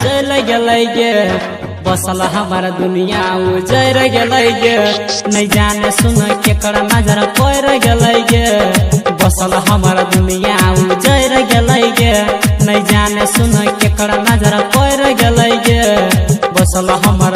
चल गलै गे बसल हमार दुनिया उजर गलै गे नहीं जाने सुन केकर नजर पड़ गलै गे बसल हमार दुनिया उजर गलै गे नहीं जाने सुन केकर नजर पड़ गलै गे बसल हमार